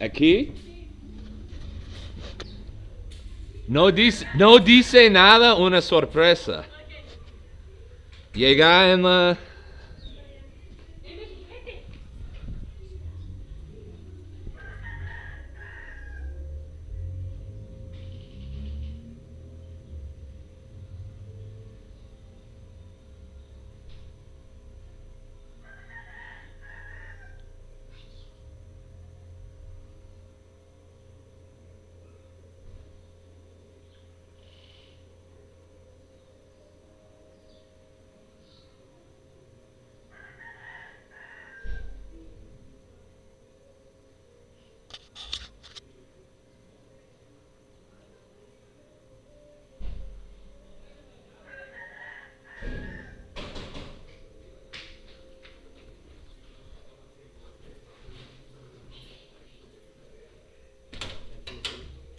Aquí. No dice nada, una sorpresa. Llega en la...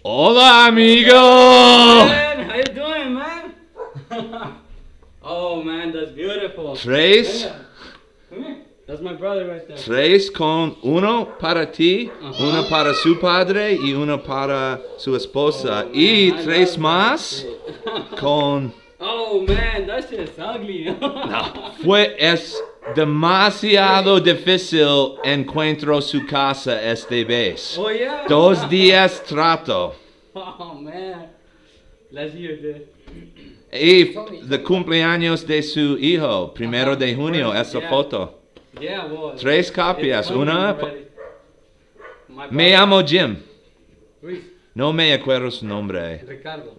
Hola, amigo! Man, how you doing, man? Oh, man, that's beautiful. Tres. Come here. That's my brother right there. Tres con uno para ti, uno para su padre y uno para su esposa. Oh, Y man, I tres love más that. con... Oh, man, that shit's ugly. No, es demasiado difícil encuentro su casa este vez. Oh, yeah? 2 días trato. Oh, man. Let's hear this. Y de cumpleaños de su hijo, 1 de junio, esa Yeah. foto. Yeah, well. 3 copias, it's coming una... already. My Me brother, llamo Jim. Luis, No me acuerdo su nombre. Ricardo.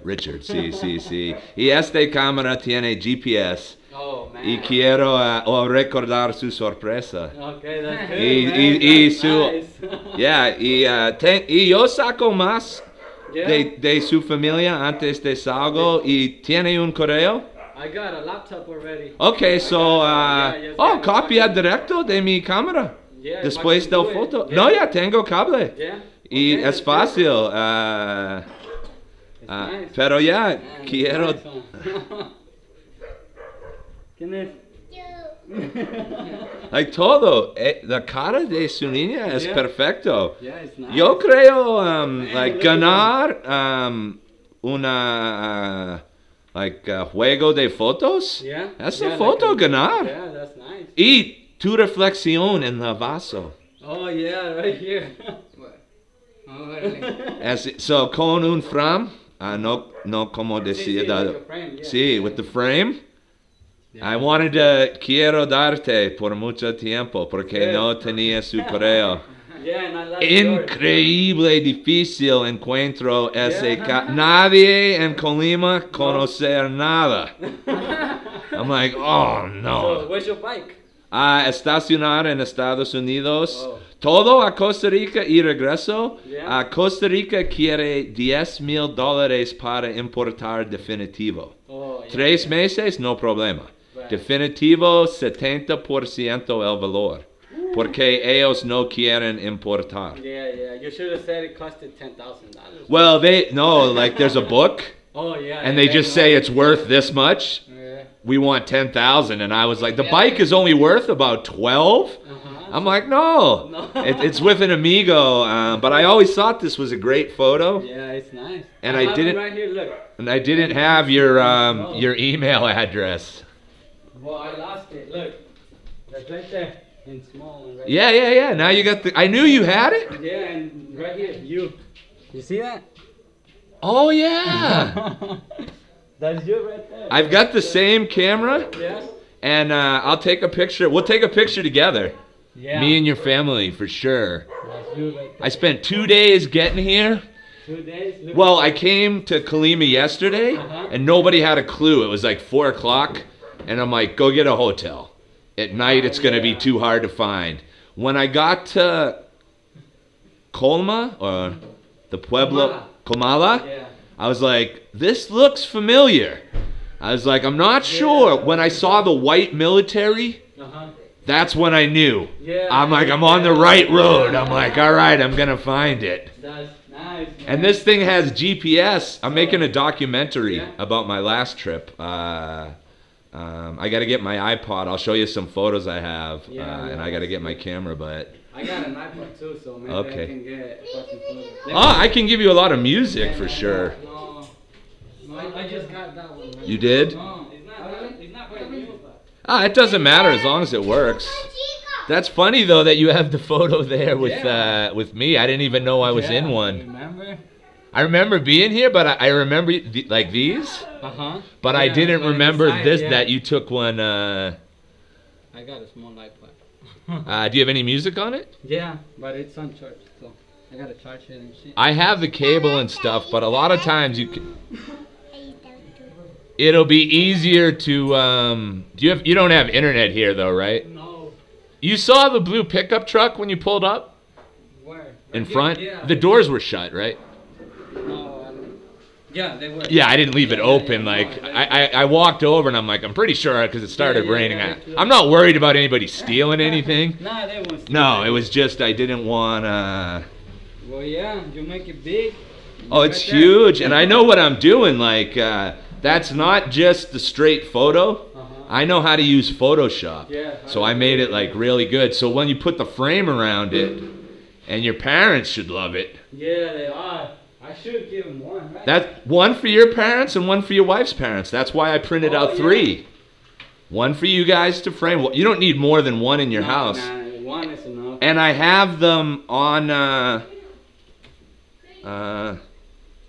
Richard, sí, sí, sí. Y esta cámara tiene GPS. Oh, man. Y quiero recordar su sorpresa. Okay, that's good, Y- man. y That's su- nice. Yeah, y yo saco más Yeah. de su familia antes de salgo y tiene un correo. I got a laptop already. Okay, so, Yeah, just got copia one. directo de mi cámara. Yeah, Después if I can del do it. foto. Yeah. No, ya tengo cable. Yeah. Y Okay, es that's fácil. good. It's nice. Pero ya, Man, it's quiero... nice, huh? ¿Quién es? Like todo, la cara de su niña es Yeah. perfecto. Yeah, it's nice. Yo creo, like, look at ganar una, juego de fotos. Yeah. Esa Yeah, foto like a- ganar. Yeah, that's nice. Y tu reflexión en la vaso. Oh, yeah, right here. So, con un frame, no como decir, sí, like a frame, yeah. sí, with the frame. Yeah. I wanted to, quiero darte por mucho tiempo, porque Yeah. no tenía su correo. Yeah, and I like yours. Increíble difícil encuentro ese Yeah. nadie en Colima conocer nada. I'm like, oh So, no. where's your bike? Estacionar en Estados Unidos. Oh. Todo a Costa Rica y regreso. Yeah. A Costa Rica quiere $10,000 para importar definitivo. Oh, yeah. 3 meses, no problema. Right. Definitivo, 70% el valor. Porque ellos no quieren importar. Yeah, yeah. You should have said it costed $10,000. Well, like there's a book, Oh, yeah. and they just say it's worth this much. Yeah. We want 10,000, and I was like, the bike is only worth about 12. Uh-huh. I'm like, no, No. it's with an amigo. But I always thought this was a great photo, Yeah, it's nice. And I have didn't- it right here, look. and I didn't have your email address. Well, I lost it. Look. That's right there. In small and right Yeah. Now you got the. I knew you had it. there. Yeah, and right here. You see that? Oh yeah. That's you right there. I've got the same camera, Yeah? and I'll take a picture. We'll take a picture together. Yeah. Me and your family for sure. That's you right there. I spent 2 days getting here. 2 days. Look. Well, I came to Colima yesterday, and nobody had a clue. It was like 4 o'clock, and I'm like, go get a hotel. At night, it's going to be too hard to find. When I got to Colma, or the Pueblo, Comala, Yeah. I was like, this looks familiar. I was like, I'm not sure. When I saw the white military, Uh-huh. that's when I knew. Yeah. I'm like, I'm on the right road. I'm like, all right, I'm going to find it. That's nice. Man. And this thing has GPS. I'm making a documentary Yeah. about my last trip. I got to get my iPod. I'll show you some photos I have. Yeah, And I got to get my camera. But I got an iPod too, so maybe Okay. I can get fucking photos. Oh, I can give you a lot of music for sure. No, I just got that one. Man. You did? No, it's not quite new. Ah, it doesn't matter as long as it works. That's funny though that you have the photo there with me. I didn't even know I was in one. Remember? I remember being here, but I remember like these. But I didn't remember this that you took one. I got a small iPod. Do you have any music on it? Yeah, but it's on charge, so I gotta charge it and shit. I have the cable and stuff, but a lot of times it'll be easier to. You don't have internet here though, right? No. You saw the blue pickup truck when you pulled up Where? in front. Yeah. The doors were shut, right? No, yeah, they were. Yeah, I didn't leave it open. Like I walked over and I'm like, I'm pretty sure because it started raining. I'm not worried about anybody stealing anything. Nah, they won't steal. No, it was just I didn't want. Well, yeah, you make it big. Oh, it's huge, and I know what I'm doing. Like that's not just the straight photo. I know how to use Photoshop. Yeah. So I made it like really good. So when you put the frame around it, and your parents should love it. Yeah, they are. I should give them one, right? That's one for your parents and one for your wife's parents. That's why I printed out 3. One for you guys to frame. Well, you don't need more than one in your house. Nah, one is enough. And I have them on,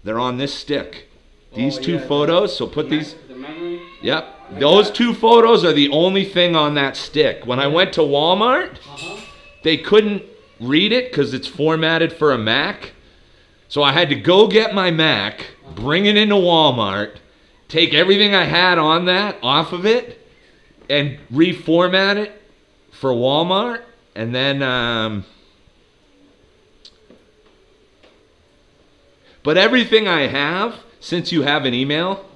they're on this stick. These 2 photos, so put these. The memory? Yep. Those 2 photos are the only thing on that stick. When I went to Walmart, they couldn't read it because it's formatted for a Mac. So I had to go get my Mac, bring it into Walmart, take everything I had on that off of it, and reformat it for Walmart. And then, but everything I have, since you have an email,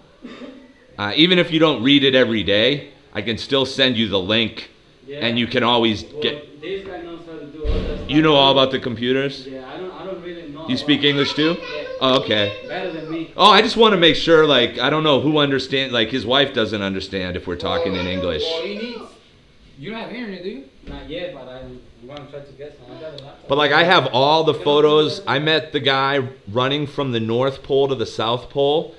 even if you don't read it every day, I can still send you the link, and you can always get. This guy knows how to do all that stuff. You know all about the computers? Yeah, I don't really know. You speak English too? Yeah. Oh, okay. Better than me. Oh, I just want to make sure, like, I don't know who understands, like, his wife doesn't understand if we're talking in English. You don't have internet, do you? Not yet, but I'm gonna try to get some. I got a laptop. But, like, I have all the photos. I met the guy running from the North Pole to the South Pole.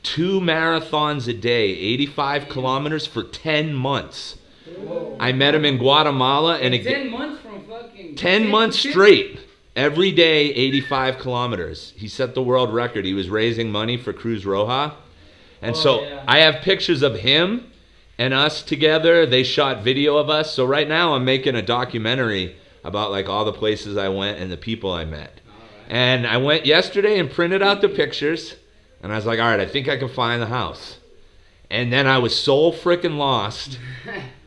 2 marathons a day, 85 kilometers for 10 months. Whoa. I met him in Guatemala. And 10 months from fucking... 10 months straight. Every day, 85 kilometers. He set the world record. He was raising money for Cruz Roja. And I have pictures of him and us together. They shot video of us. So right now I'm making a documentary about like all the places I went and the people I met. And I went yesterday and printed out the pictures. And I was like, all right, I think I can find the house. And then I was so freaking lost.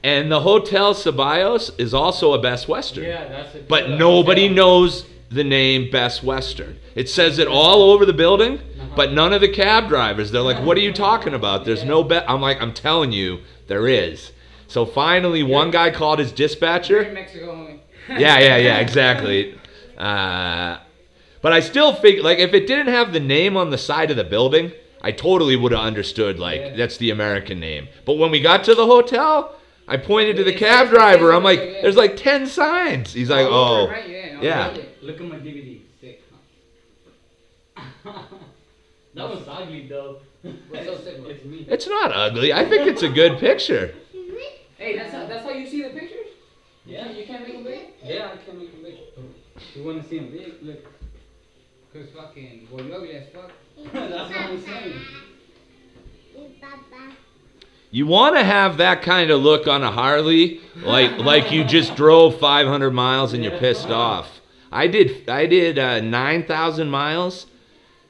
And the Hotel Ceballos is also a Best Western. Yeah, that's it. But nobody knows the name Best Western. It says it all over the building, but none of the cab drivers. They're like, what are you talking about? There's no bet. I'm like, I'm telling you, there is. So finally, one guy called his dispatcher. In Mexico, homie. Yeah, exactly. But I still figure, like, if it didn't have the name on the side of the building, I totally would have understood, like, that's the American name. But when we got to the hotel, I pointed to the cab driver. I'm like, there's like 10 signs. He's like, oh, yeah. Look at my DVD. Sick, huh? That was ugly, though. It's me. It's not ugly. I think it's a good picture. Hey, that's how you see the pictures? Yeah. You can't make them big? Yeah, I can make them big. You want to see them big? Look. Cause fucking, well, you ugly as fuck. That's what I'm saying. You want to have that kind of look on a Harley, like you just drove 500 miles and you're pissed off. I did 9,000 miles,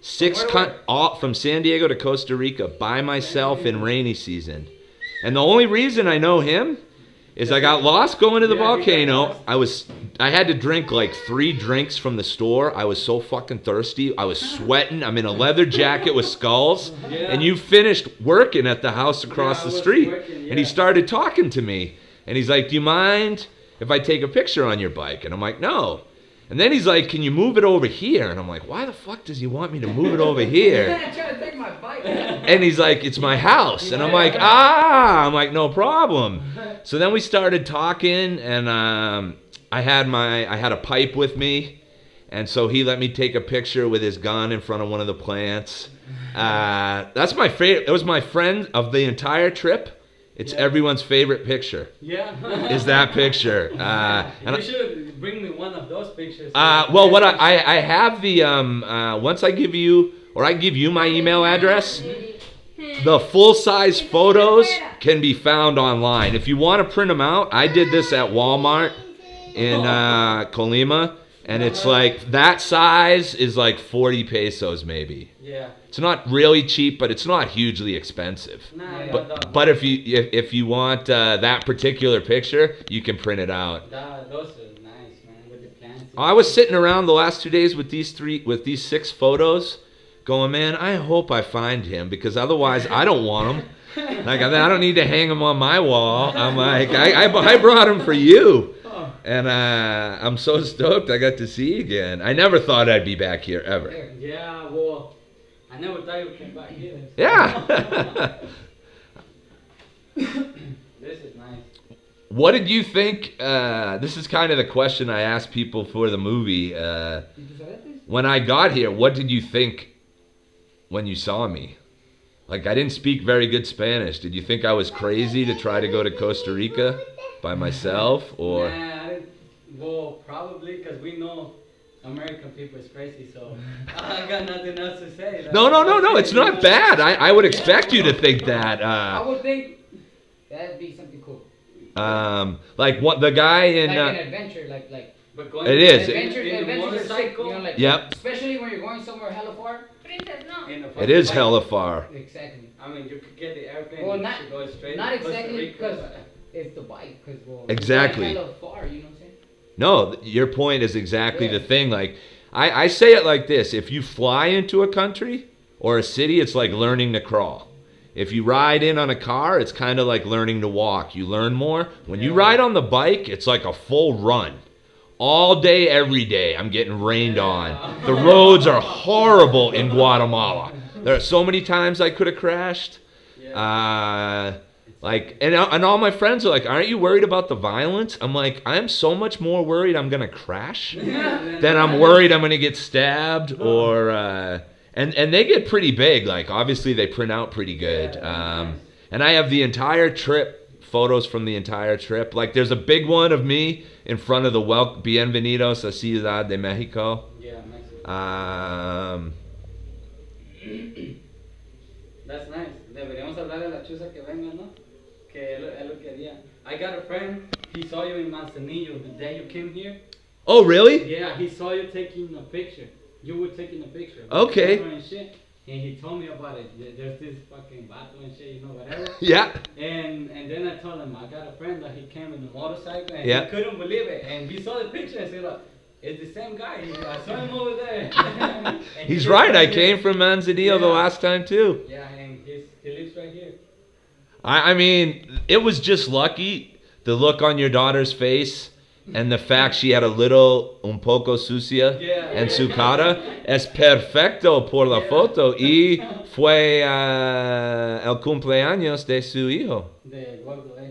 from San Diego to Costa Rica by myself in rainy season. And the only reason I know him is I got lost going to the volcano. I had to drink like 3 drinks from the store. I was so fucking thirsty. I was sweating. I'm in a leather jacket with skulls. And you finished working at the house across the street. And he started talking to me. And he's like, do you mind if I take a picture on your bike? And I'm like, no. And then he's like, can you move it over here? And I'm like, why the fuck does he want me to move it over here? I'm trying to take my bike. And he's like, it's my house. And I'm like, I'm like, no problem. So then we started talking, and I had a pipe with me, and so he let me take a picture with his gun in front of one of the plants. That's my favorite. It was my friend of the entire trip. It's everyone's favorite picture. Yeah. Is that picture? You should bring me one of those pictures. Well, what I have the once I give you or I give you my email address, the full-size photos can be found online. If you want to print them out, I did this at Walmart in Colima, and it's like that size is like 40 pesos maybe. Yeah. It's not really cheap, but it's not hugely expensive. Nah, But if you want that particular picture, you can print it out. those are nice, man, with the plants. I was sitting around the last 2 days with these 6 photos, going, man, I hope I find him because otherwise I don't want him. Like I don't need to hang him on my wall. I'm like I brought him for you, and I'm so stoked I got to see you again. I never thought I'd be back here ever. Yeah, well, I never thought you came back here. Yeah. This is nice. What did you think? This is kind of the question I asked people for the movie. When I got here, what did you think when you saw me? Like, I didn't speak very good Spanish. Did you think I was crazy to try to go to Costa Rica by myself? Or Well, probably, because we know American people is crazy, so I got nothing else to say. No. It's not bad. I would expect you to think that. I would think that'd be something cool. Like what the guy in. Like an adventure, like. But going It is. Adventures are sick, you know, like. Yep. Especially when you're going somewhere hella far. It is hella far. Exactly. I mean, you could get the airplane. Well, you not should go straight not to Costa exactly Rica. because it's the bike. Because Exactly. Hella far, you know what I'm saying? No, your point is exactly the thing. Like, I say it like this. If you fly into a country or a city, it's like learning to crawl. If you ride in on a car, it's kind of like learning to walk. You learn more. When you ride on the bike, it's like a full run. All day, every day, I'm getting rained on. The roads are horrible in Guatemala. There are so many times I could have crashed. And all my friends are like, aren't you worried about the violence? I'm like, I'm so much more worried I'm going to crash than I'm worried I'm going to get stabbed or... And they get pretty big. Like, obviously, they print out pretty good. And I have the entire trip, photos from the entire trip. Like, there's a big one of me in front of the Bienvenidos a Ciudad de Mexico. Yeah, Mexico. That's nice. Deberíamos hablar de la chuza que venga, ¿no? Que él lo quería. I got a friend, he saw you in Manzanillo the day you came here. Oh, really? Yeah, he saw you taking a picture. You were taking a picture. Okay. And shit. And he told me about it. There's this fucking vato and shit, you know, whatever. Yeah. And then I told him, I got a friend that he came in a motorcycle and Yeah. he couldn't believe it. And we saw the picture and said, like, it's the same guy. I saw him over there. And He's he right. lives I right came here. from Manzanillo the last time, too. Yeah, and he lives right here. I mean, it was just lucky, the look on your daughter's face and the fact she had a little un poco sucia en su cara. Es perfecto por la foto. Y fue el cumpleaños de su hijo. The Gordo, eh?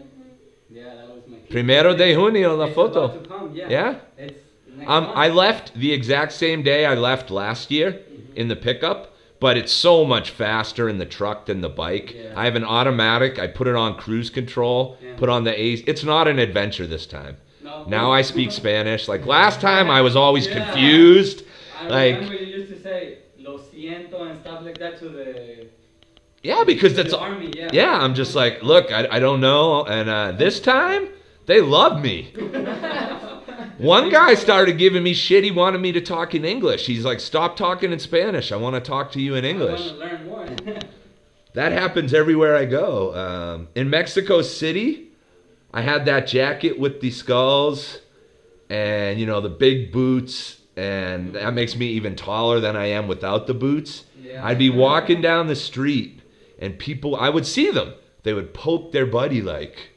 Yeah, that was my kid. Primero de junio, la It's foto. about to come, yeah. Yeah? It's next month. I left the exact same day I left last year in the pickup, but it's so much faster in the truck than the bike. Yeah. I have an automatic. I put it on cruise control, put on the AC. It's not an adventure this time. No. Now I speak Spanish. Like last time, I was always confused. I Like, remember you used to say lo siento and stuff like that to the yeah, because that's army. Yeah. yeah. I'm just like, look, I don't know. And this time, they love me. One guy started giving me shit. He wanted me to talk in English. He's like, stop talking in Spanish. I want to talk to you in English. I want to learn more. That happens everywhere I go. In Mexico City, I had that jacket with the skulls and, you know, the big boots. And that makes me even taller than I am without the boots. Yeah. I'd be walking down the street and people, I would see them. They would poke their buddy like.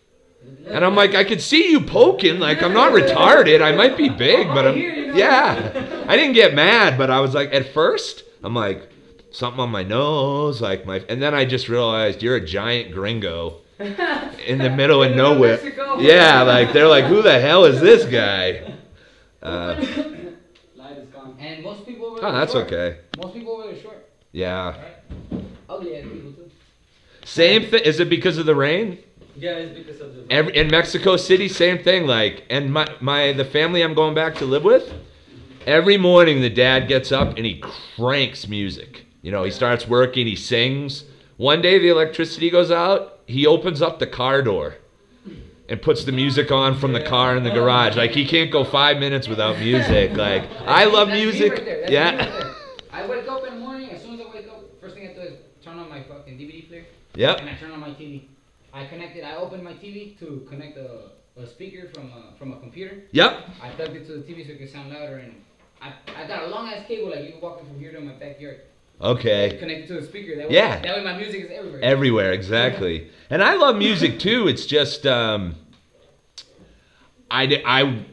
And I'm like, I could see you poking. Like, I'm not retarded. I might be big, but I'm, yeah. I didn't get mad, but I was like, at first, I'm like, something on my nose, like and then I just realized you're a giant gringo in the middle of In nowhere. Mexico. Yeah, like they're like, who the hell is this guy? Light is gone. And most people over Oh, there that's short. okay. Most people over there short. Yeah. Right? Ugly ass people too. Same thing. Is it because of the rain? Yeah, it's because of the. In Mexico City, same thing. Like, and the family I'm going back to live with, every morning the dad gets up and he cranks music. You know, he starts working, he sings. One day the electricity goes out, he opens up the car door and puts the music on from the car in the garage. Like, he can't go 5 minutes without music. Like, I love That's me music. right there. That's Yeah. me right there. I wake up in the morning. As soon as I wake up, first thing I do is turn on my fucking DVD player. Yep. And I turn on my TV. I opened my TV to connect a speaker from a computer. Yep. I plugged it to the TV so it could sound louder, and I got a long ass cable like you can walk from here to my backyard. Okay. Connected to the speaker. That way, Yeah. That way my music is everywhere. Everywhere, exactly. And I love music too. It's just I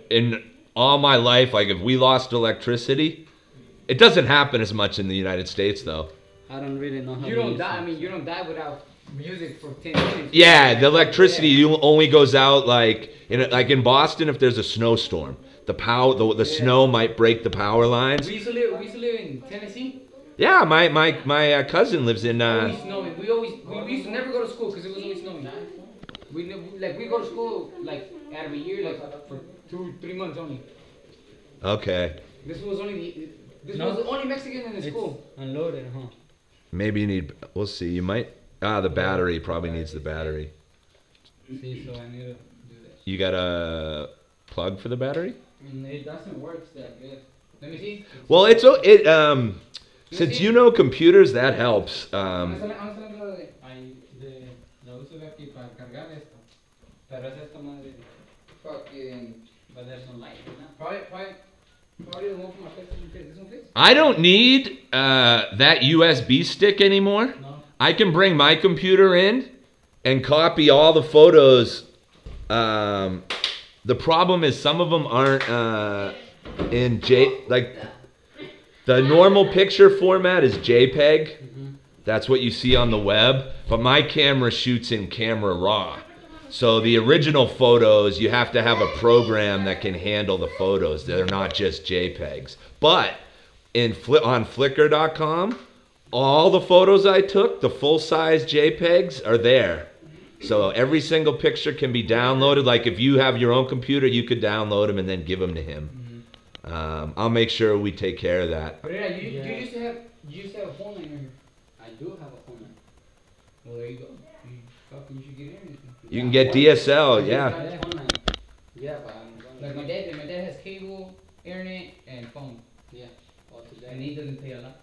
in all my life, like if we lost electricity, it doesn't happen as much in the United States though. I don't really know how. You don't die. I mean, you don't die without music for 10 minutes. Yeah, the electricity only goes out like in Boston if there's a snowstorm. The snow might break the power lines. We used to live in Tennessee. Yeah, my cousin lives in. Always snowing. We used to never go to school because it was always snowing. We go to school like out of a year like for 2-3 months only. Okay. This was the only Mexican in the school. Unloaded, huh? Maybe you need. We'll see. You might. The battery probably needs the battery. See, so I need to do that. You got a plug for the battery? It doesn't work that good. Let me see. Well, since you know computers, that helps. Lo uso aquí para cargar esto. Pero es esto madre. Fucking. But there's no light, ¿no? Probably the one from my PlayStation. This one fits? I don't need that USB stick anymore. No. I can bring my computer in and copy all the photos. The problem is some of them aren't in the normal picture format is JPEG. That's what you see on the web. But my camera shoots in camera raw. So the original photos, you have to have a program that can handle the photos. They're not just JPEGs. But on Flickr.com, all the photos I took, the full-size JPEGs are there. So every single picture can be downloaded. Like if you have your own computer, you could download them and then give them to him. I'll make sure we take care of that. But yeah, you used to have a phone line here. I do have a phone. Well, there you go. You should get in. You can get DSL, yeah. Yeah, but I'm Like my dad has cable, internet, and phone. Yeah. All today. And he doesn't pay a lot.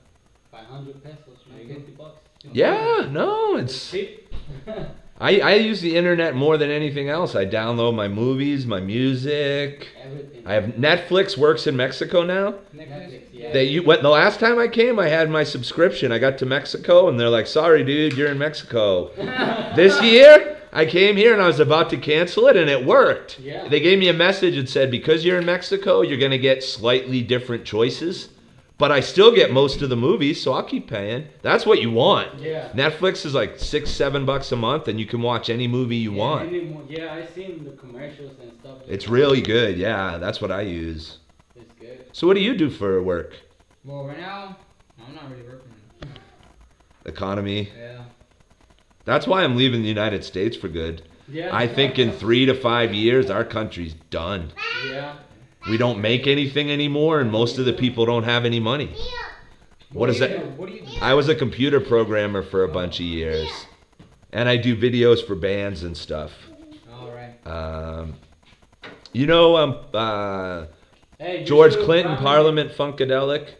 500 pesos, maybe $50. Yeah, no, it's cheap. I use the internet more than anything else. I download my movies, my music. Everything. I have Netflix works in Mexico now. Netflix. Yeah. The last time I came, I had my subscription. I got to Mexico and they're like, "Sorry, dude, you're in Mexico." This year, I came here and I was about to cancel it and it worked. Yeah. They gave me a message that said, because you're in Mexico, you're going to get slightly different choices. But I still get most of the movies, so I'll keep paying. That's what you want. Yeah. Netflix is like $6-7 a month, and you can watch any movie you want. Yeah, I seen the commercials and stuff. It's really good. Yeah, that's what I use. It's good. So what do you do for work? Well, right now, I'm not really working. Economy. Yeah. That's why I'm leaving the United States for good. Yeah. I think in 3 to 5 years, our country's done. Yeah. We don't make anything anymore, and most of the people don't have any money. What is that? What do you do? I was a computer programmer for a bunch of years. And I do videos for bands and stuff. All right. You know Hey, you George should Clinton, probably- Parliament Funkadelic?